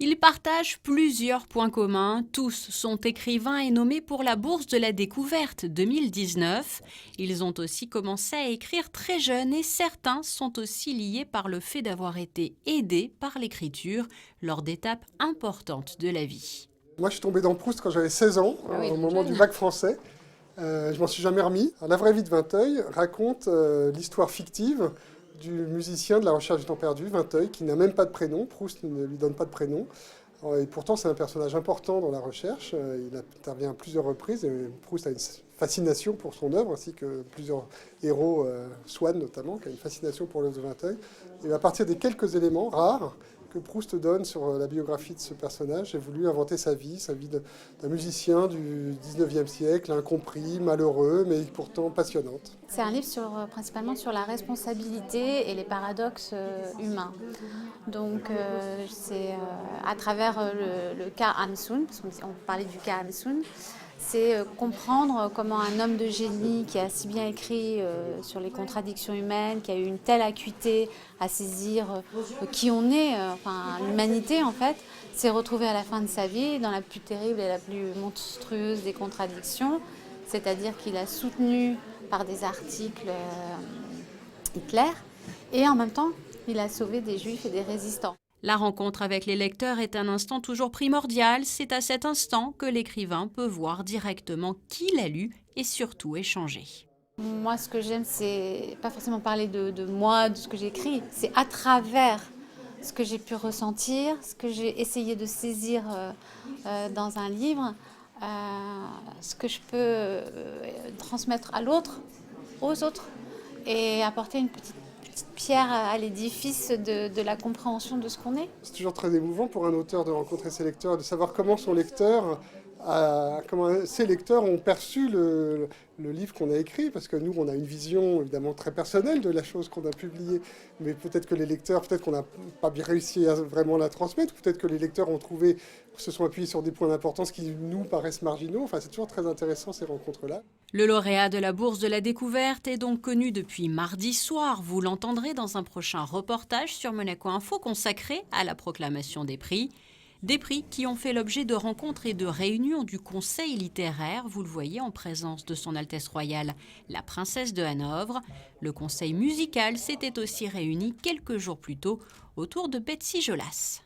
Ils partagent plusieurs points communs. Tous sont écrivains et nommés pour la Bourse de la Découverte 2019. Ils ont aussi commencé à écrire très jeunes et certains sont aussi liés par le fait d'avoir été aidés par l'écriture lors d'étapes importantes de la vie. Moi, je suis tombé dans Proust quand j'avais 16 ans, oui, au donc moment jeune. du bac français. Je m'en suis jamais remis. La vraie vie de Vinteuil raconte l'histoire fictive du musicien de la recherche du temps perdu, Vinteuil, qui n'a même pas de prénom. Proust ne lui donne pas de prénom. Et pourtant, c'est un personnage important dans la recherche. Il intervient à plusieurs reprises et Proust a une fascination pour son œuvre, ainsi que plusieurs héros, Swann notamment, qui a une fascination pour l'œuvre de Vinteuil. Et à partir des quelques éléments rares que Proust donne sur la biographie de ce personnage, j'ai voulu inventer sa vie d'un musicien du 19e siècle, incompris, malheureux, mais pourtant passionnante. C'est un livre principalement sur la responsabilité et les paradoxes humains. Donc c'est à travers le cas Hamsun, parce qu'on parlait du cas Hamsun, c'est comprendre comment un homme de génie qui a si bien écrit sur les contradictions humaines, qui a eu une telle acuité à saisir qui on est, enfin l'humanité en fait, s'est retrouvé à la fin de sa vie dans la plus terrible et la plus monstrueuse des contradictions, c'est-à-dire qu'il a soutenu par des articles Hitler et en même temps il a sauvé des juifs et des résistants. La rencontre avec les lecteurs est un instant toujours primordial. C'est à cet instant que l'écrivain peut voir directement qui l'a lu et surtout échanger. Moi, ce que j'aime, c'est pas forcément parler de moi, de ce que j'écris, c'est à travers ce que j'ai pu ressentir, ce que j'ai essayé de saisir dans un livre, ce que je peux transmettre à l'autre, aux autres, et apporter une petite pierre à l'édifice de la compréhension de ce qu'on est. C'est toujours très émouvant pour un auteur de rencontrer ses lecteurs, de savoir comment son lecteur, comment ses lecteurs ont perçu le livre qu'on a écrit, parce que nous, on a une vision évidemment très personnelle de la chose qu'on a publiée, mais peut-être que les lecteurs, peut-être qu'on n'a pas bien réussi à vraiment la transmettre, peut-être que les lecteurs ont trouvé, se sont appuyés sur des points d'importance qui nous paraissent marginaux. Enfin, c'est toujours très intéressant ces rencontres-là. Le lauréat de la Bourse de la Découverte est donc connu depuis mardi soir. Vous l'entendrez dans un prochain reportage sur Monaco Info consacré à la proclamation des prix. Des prix qui ont fait l'objet de rencontres et de réunions du Conseil littéraire, vous le voyez, en présence de son Altesse royale, la princesse de Hanovre. Le Conseil musical s'était aussi réuni quelques jours plus tôt autour de Betsy Jolas.